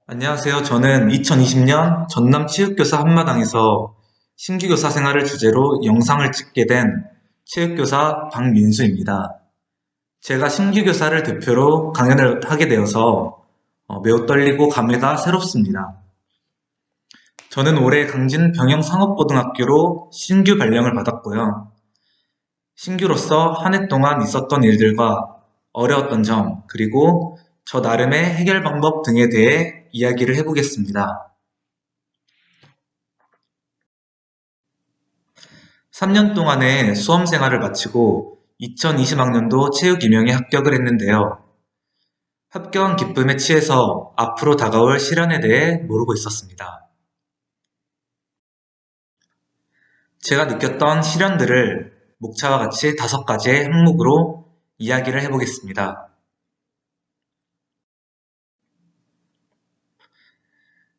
안녕하세요. 저는 2020년 전남체육교사 한마당에서 신규교사 생활을 주제로 영상을 찍게 된 체육교사 박민수입니다. 제가 신규교사를 대표로 강연을 하게 되어서 매우 떨리고 감회가 새롭습니다. 저는 올해 강진 병영상업고등학교로 신규 발령을 받았고요. 신규로서 한 해 동안 있었던 일들과 어려웠던 점, 그리고 저 나름의 해결 방법 등에 대해 이야기를 해보겠습니다. 3년 동안의 수험 생활을 마치고 2020학년도 체육 임용에 합격을 했는데요. 합격한 기쁨에 취해서 앞으로 다가올 시련에 대해 모르고 있었습니다. 제가 느꼈던 시련들을 목차와 같이 5가지의 항목으로 이야기를 해보겠습니다.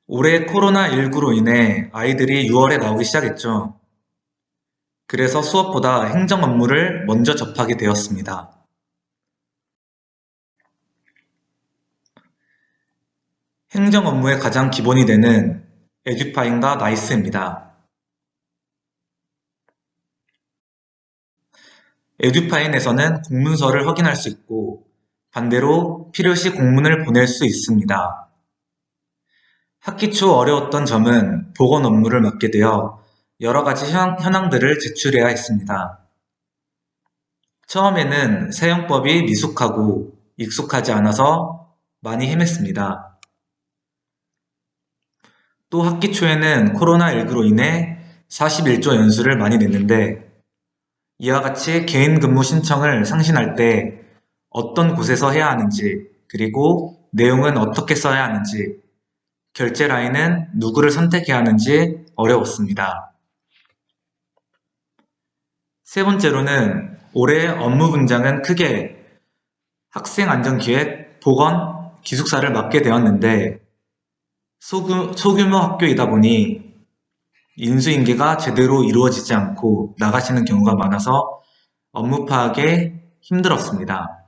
올해 코로나19로 인해 아이들이 6월에 나오기 시작했죠. 그래서 수업보다 행정 업무를 먼저 접하게 되었습니다. 행정 업무의 가장 기본이 되는 에듀파인과 나이스입니다. 에듀파인에서는 공문서를 확인할 수 있고 반대로 필요시 공문을 보낼 수 있습니다. 학기 초 어려웠던 점은 보건 업무를 맡게 되어 여러 가지 현황들을 제출해야 했습니다. 처음에는 사용법이 미숙하고 익숙하지 않아서 많이 헤맸습니다. 또 학기 초에는 코로나19로 인해 41조 연수를 많이 냈는데 이와 같이 개인 근무 신청을 상신할 때 어떤 곳에서 해야 하는지, 그리고 내용은 어떻게 써야 하는지, 결제 라인은 누구를 선택해야 하는지 어려웠습니다. 세 번째로는 올해 업무 분장은 크게 학생안전기획, 보건, 기숙사를 맡게 되었는데 소규모 학교이다 보니 인수인계가 제대로 이루어지지 않고 나가시는 경우가 많아서 업무 파악에 힘들었습니다.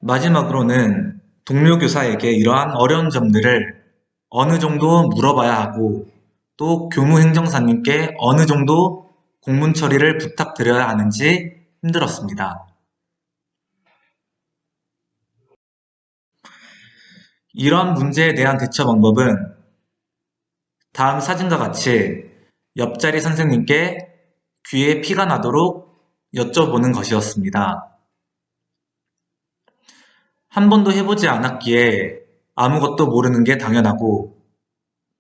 마지막으로는 동료 교사에게 이러한 어려운 점들을 어느 정도 물어봐야 하고 또 교무행정사님께 어느 정도 공문 처리를 부탁드려야 하는지 힘들었습니다. 이러한 문제에 대한 대처 방법은 다음 사진과 같이 옆자리 선생님께 귀에 피가 나도록 여쭤보는 것이었습니다. 한 번도 해보지 않았기에 아무것도 모르는 게 당연하고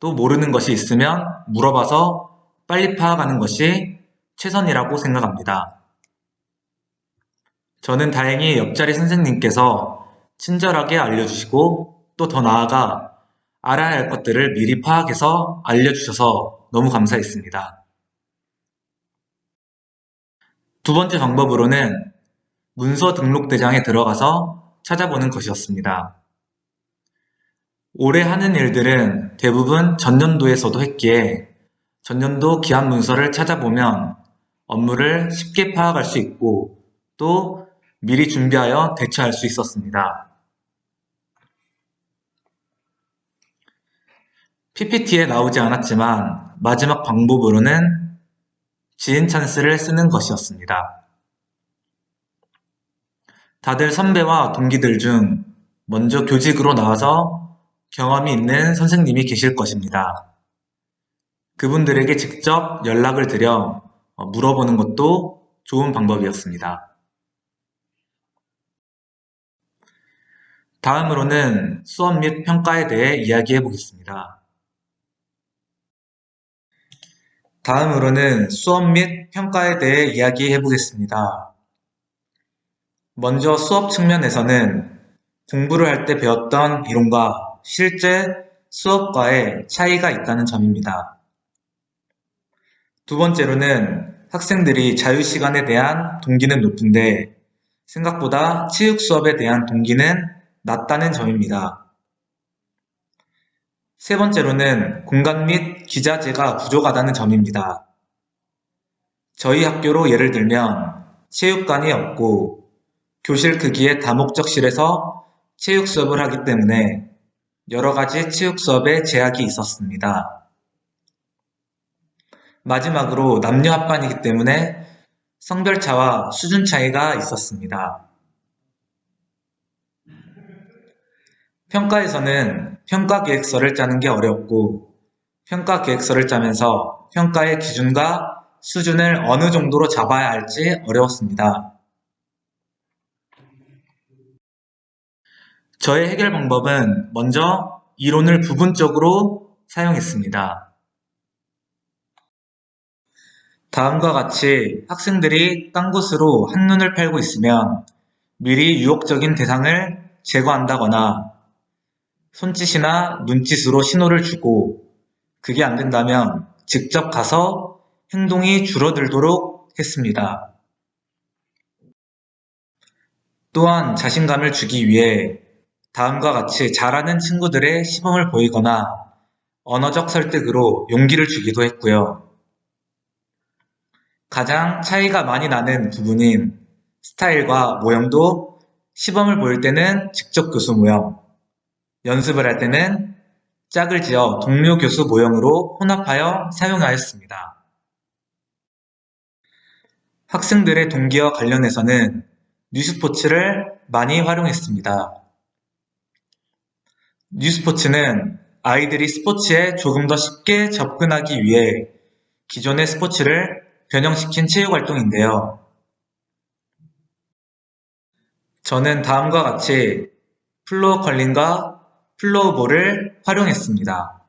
또 모르는 것이 있으면 물어봐서 빨리 파악하는 것이 최선이라고 생각합니다. 저는 다행히 옆자리 선생님께서 친절하게 알려주시고 또 더 나아가 알아야 할 것들을 미리 파악해서 알려주셔서 너무 감사했습니다. 두 번째 방법으로는 문서 등록 대장에 들어가서 찾아보는 것이었습니다. 올해 하는 일들은 대부분 전년도에서도 했기에 전년도 기한 문서를 찾아보면 업무를 쉽게 파악할 수 있고 또 미리 준비하여 대처할 수 있었습니다. PPT에 나오지 않았지만 마지막 방법으로는 지인 찬스를 쓰는 것이었습니다. 다들 선배와 동기들 중 먼저 교직으로 나와서 경험이 있는 선생님이 계실 것입니다. 그분들에게 직접 연락을 드려 물어보는 것도 좋은 방법이었습니다. 다음으로는 수업 및 평가에 대해 이야기해 보겠습니다. 다음으로는 수업 및 평가에 대해 이야기해 보겠습니다. 먼저 수업 측면에서는 공부를 할 때 배웠던 이론과 실제 수업과의 차이가 있다는 점입니다. 두 번째로는 학생들이 자유시간에 대한 동기는 높은데 생각보다 체육 수업에 대한 동기는 낮다는 점입니다. 세 번째로는 공간 및 기자재가 부족하다는 점입니다. 저희 학교로 예를 들면 체육관이 없고 교실 크기의 다목적실에서 체육 수업을 하기 때문에 여러 가지 체육 수업에 제약이 있었습니다. 마지막으로 남녀 합반이기 때문에 성별차와 수준 차이가 있었습니다. 평가에서는 평가 계획서를 짜는 게 어렵고 평가 계획서를 짜면서 평가의 기준과 수준을 어느 정도로 잡아야 할지 어려웠습니다. 저의 해결 방법은 먼저 이론을 부분적으로 사용했습니다. 다음과 같이 학생들이 딴 곳으로 한눈을 팔고 있으면 미리 유혹적인 대상을 제거한다거나 손짓이나 눈짓으로 신호를 주고 그게 안 된다면 직접 가서 행동이 줄어들도록 했습니다. 또한 자신감을 주기 위해 다음과 같이 잘하는 친구들의 시범을 보이거나 언어적 설득으로 용기를 주기도 했고요. 가장 차이가 많이 나는 부분인 스타일과 모형도 시범을 보일 때는 직접 교수 모형, 연습을 할 때는 짝을 지어 동료 교수 모형으로 혼합하여 사용하였습니다. 학생들의 동기와 관련해서는 뉴스포츠를 많이 활용했습니다. 뉴스포츠는 아이들이 스포츠에 조금 더 쉽게 접근하기 위해 기존의 스포츠를 변형시킨 체육활동인데요. 저는 다음과 같이 플로어 컬링과 플로어볼을 활용했습니다.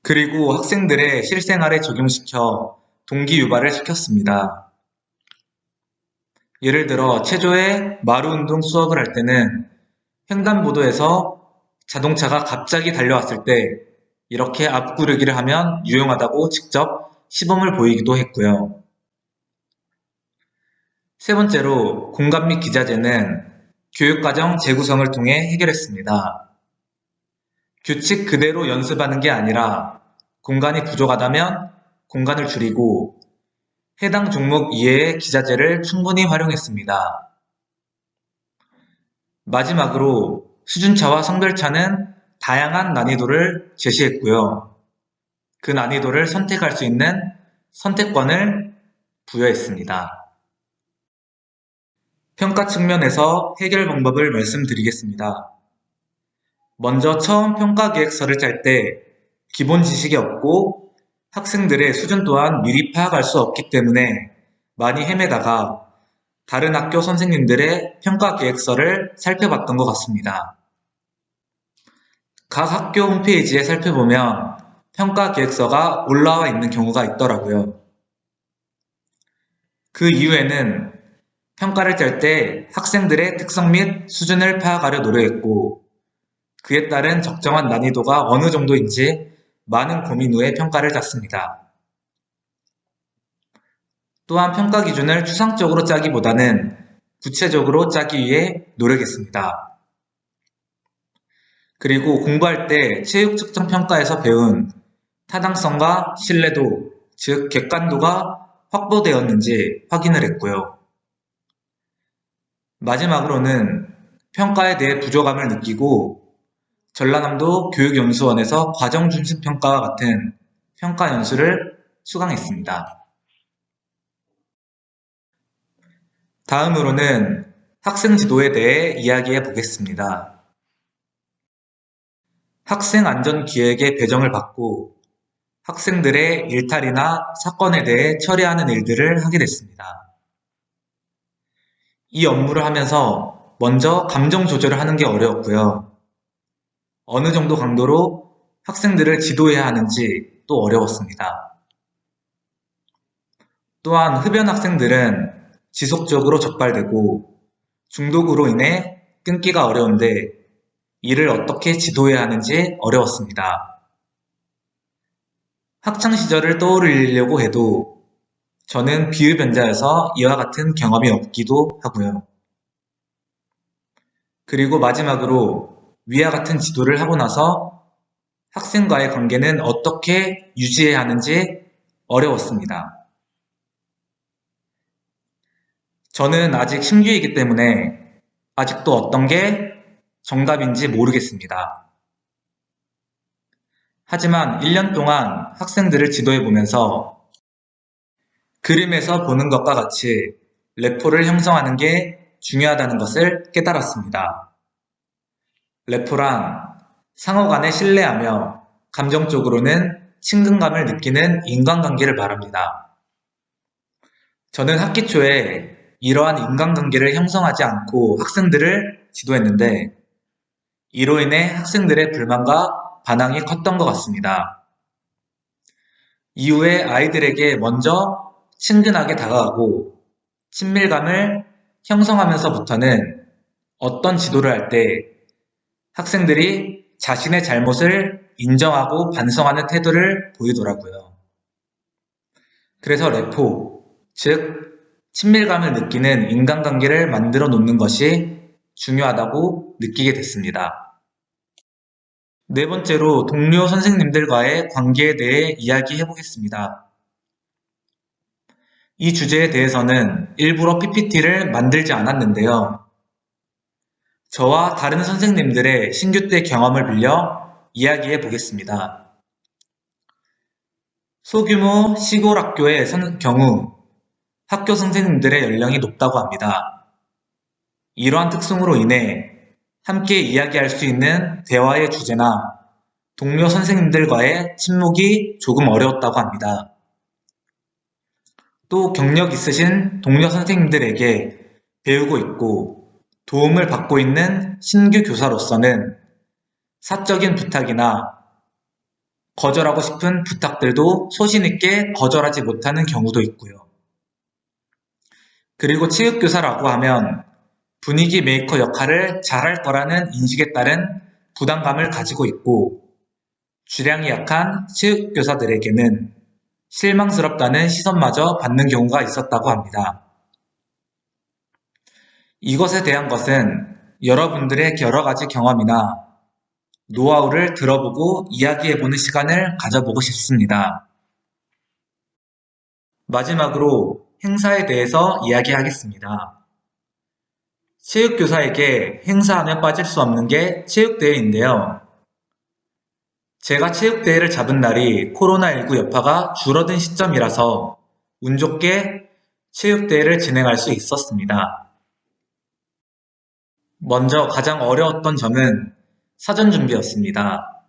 그리고 학생들의 실생활에 적용시켜 동기 유발을 시켰습니다. 예를 들어 체조의 마루 운동 수업을 할 때는 횡단보도에서 자동차가 갑자기 달려왔을 때 이렇게 앞구르기를 하면 유용하다고 직접 시범을 보이기도 했고요. 세 번째로 공감 및 기자재는 교육과정 재구성을 통해 해결했습니다. 규칙 그대로 연습하는 게 아니라 공간이 부족하다면 공간을 줄이고 해당 종목 이외의 기자재를 충분히 활용했습니다. 마지막으로 수준차와 성별차는 다양한 난이도를 제시했고요. 그 난이도를 선택할 수 있는 선택권을 부여했습니다. 평가 측면에서 해결 방법을 말씀드리겠습니다. 먼저 처음 평가 계획서를 짤 때 기본 지식이 없고 학생들의 수준 또한 미리 파악할 수 없기 때문에 많이 헤매다가 다른 학교 선생님들의 평가 계획서를 살펴봤던 것 같습니다. 각 학교 홈페이지에 살펴보면 평가 계획서가 올라와 있는 경우가 있더라고요. 그 이후에는 평가를 짤 때 학생들의 특성 및 수준을 파악하려 노력했고 그에 따른 적정한 난이도가 어느 정도인지 많은 고민 후에 평가를 짰습니다. 또한 평가 기준을 추상적으로 짜기보다는 구체적으로 짜기 위해 노력했습니다. 그리고 공부할 때 체육 측정 평가에서 배운 타당성과 신뢰도, 즉 객관도가 확보되었는지 확인을 했고요. 마지막으로는 평가에 대해 부족함을 느끼고 전라남도 교육연수원에서 과정중심평가와 같은 평가 연수를 수강했습니다. 다음으로는 학생 지도에 대해 이야기해 보겠습니다. 학생 안전 기획의 배정을 받고 학생들의 일탈이나 사건에 대해 처리하는 일들을 하게 됐습니다. 이 업무를 하면서 먼저 감정 조절을 하는 게 어려웠고요. 어느 정도 강도로 학생들을 지도해야 하는지 또 어려웠습니다. 또한 흡연 학생들은 지속적으로 적발되고 중독으로 인해 끊기가 어려운데 이를 어떻게 지도해야 하는지 어려웠습니다. 학창시절을 떠올리려고 해도 저는 비흡연자여서 이와 같은 경험이 없기도 하고요. 그리고 마지막으로 위와 같은 지도를 하고 나서 학생과의 관계는 어떻게 유지해야 하는지 어려웠습니다. 저는 아직 신규이기 때문에 아직도 어떤 게 정답인지 모르겠습니다. 하지만 1년 동안 학생들을 지도해 보면서 그림에서 보는 것과 같이 래포를 형성하는 게 중요하다는 것을 깨달았습니다. 래포란 상호 간에 신뢰하며 감정적으로는 친근감을 느끼는 인간관계를 말합니다. 저는 학기 초에 이러한 인간관계를 형성하지 않고 학생들을 지도했는데 이로 인해 학생들의 불만과 반항이 컸던 것 같습니다. 이후에 아이들에게 먼저 친근하게 다가가고 친밀감을 형성하면서부터는 어떤 지도를 할 때 학생들이 자신의 잘못을 인정하고 반성하는 태도를 보이더라고요. 그래서 래포, 즉 친밀감을 느끼는 인간관계를 만들어 놓는 것이 중요하다고 느끼게 됐습니다. 네 번째로 동료 선생님들과의 관계에 대해 이야기해 보겠습니다. 이 주제에 대해서는 일부러 PPT를 만들지 않았는데요. 저와 다른 선생님들의 신규 때 경험을 빌려 이야기해 보겠습니다. 소규모 시골 학교의 경우 학교 선생님들의 연령이 높다고 합니다. 이러한 특성으로 인해 함께 이야기할 수 있는 대화의 주제나 동료 선생님들과의 친목이 조금 어려웠다고 합니다. 또 경력 있으신 동료 선생님들에게 배우고 있고 도움을 받고 있는 신규 교사로서는 사적인 부탁이나 거절하고 싶은 부탁들도 소신 있게 거절하지 못하는 경우도 있고요. 그리고 체육교사라고 하면 분위기 메이커 역할을 잘할 거라는 인식에 따른 부담감을 가지고 있고 주량이 약한 체육교사들에게는 실망스럽다는 시선마저 받는 경우가 있었다고 합니다. 이것에 대한 것은 여러분들의 여러 가지 경험이나 노하우를 들어보고 이야기해보는 시간을 가져보고 싶습니다. 마지막으로 행사에 대해서 이야기하겠습니다. 체육교사에게 행사하면 빠질 수 없는 게 체육대회인데요. 제가 체육대회를 잡은 날이 코로나19 여파가 줄어든 시점이라서 운 좋게 체육대회를 진행할 수 있었습니다. 먼저 가장 어려웠던 점은 사전 준비였습니다.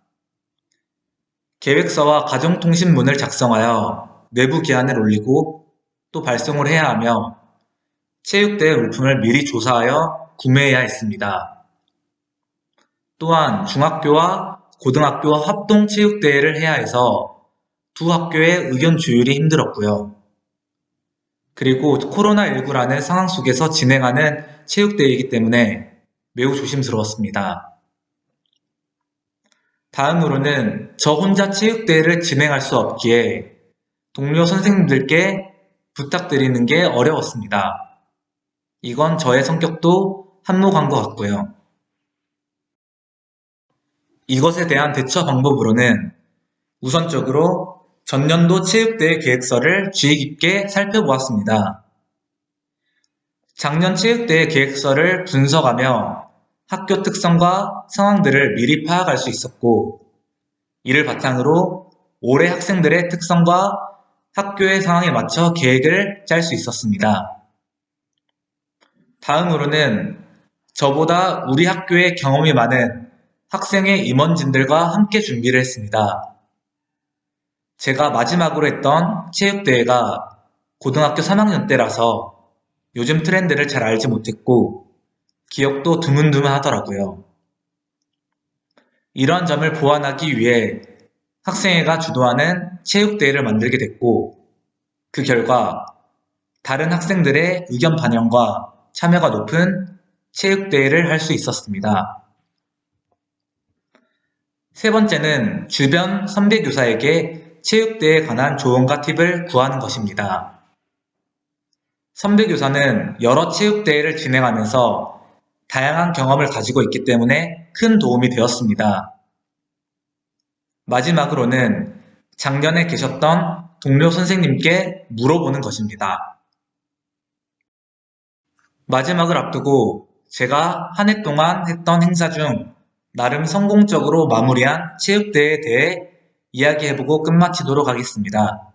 계획서와 가정통신문을 작성하여 내부 기한을 올리고 또 발송을 해야 하며 체육대회 물품을 미리 조사하여 구매해야 했습니다. 또한 중학교와 고등학교 합동체육대회를 해야 해서 두 학교의 의견 조율이 힘들었고요. 그리고 코로나19라는 상황 속에서 진행하는 체육대회이기 때문에 매우 조심스러웠습니다. 다음으로는 저 혼자 체육대회를 진행할 수 없기에 동료 선생님들께 부탁드리는 게 어려웠습니다. 이건 저의 성격도 한몫한 것 같고요. 이것에 대한 대처 방법으로는 우선적으로 전년도 체육대회 계획서를 주의 깊게 살펴보았습니다. 작년 체육대회 계획서를 분석하며 학교 특성과 상황들을 미리 파악할 수 있었고 이를 바탕으로 올해 학생들의 특성과 학교의 상황에 맞춰 계획을 짤 수 있었습니다. 다음으로는 저보다 우리 학교에 경험이 많은 학생의 임원진들과 함께 준비를 했습니다. 제가 마지막으로 했던 체육대회가 고등학교 3학년 때라서 요즘 트렌드를 잘 알지 못했고 기억도 드문드문 하더라고요. 이런 점을 보완하기 위해 학생회가 주도하는 체육대회를 만들게 됐고 그 결과 다른 학생들의 의견 반영과 참여가 높은 체육대회를 할 수 있었습니다. 세 번째는 주변 선배 교사에게 체육대회에 관한 조언과 팁을 구하는 것입니다. 선배 교사는 여러 체육대회를 진행하면서 다양한 경험을 가지고 있기 때문에 큰 도움이 되었습니다. 마지막으로는 작년에 계셨던 동료 선생님께 물어보는 것입니다. 마지막을 앞두고 제가 한 해 동안 했던 행사 중 나름 성공적으로 마무리한 체육대회에 대해 이야기해보고 끝마치도록 하겠습니다.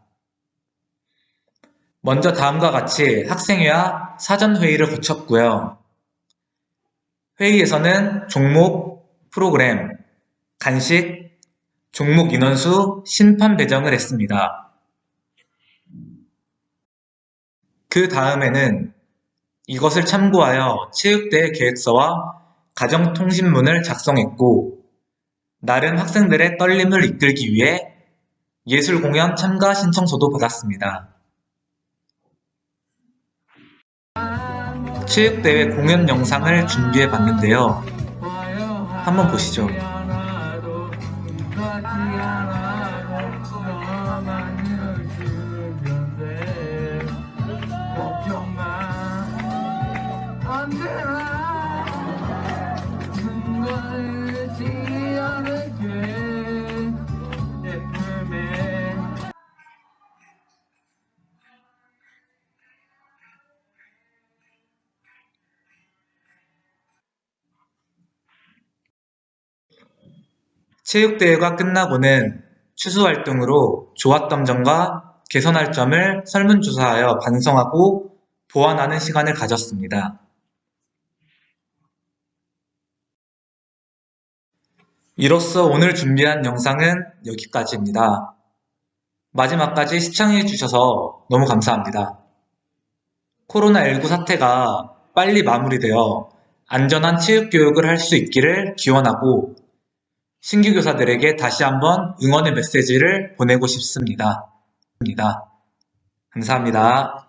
먼저 다음과 같이 학생회와 사전회의를 거쳤고요. 회의에서는 종목, 프로그램, 간식, 종목 인원수, 심판 배정을 했습니다. 그 다음에는 이것을 참고하여 체육대회 계획서와 가정통신문을 작성했고, 나름 학생들의 떨림을 이끌기 위해 예술공연 참가 신청서도 받았습니다. 체육대회 공연 영상을 준비해 봤는데요. 한번 보시죠. 체육대회가 끝나고는 추수활동으로 좋았던 점과 개선할 점을 설문조사하여 반성하고 보완하는 시간을 가졌습니다. 이로써 오늘 준비한 영상은 여기까지입니다. 마지막까지 시청해주셔서 너무 감사합니다. 코로나19 사태가 빨리 마무리되어 안전한 체육교육을 할 수 있기를 기원하고 신규 교사들에게 다시 한번 응원의 메시지를 보내고 싶습니다. 감사합니다.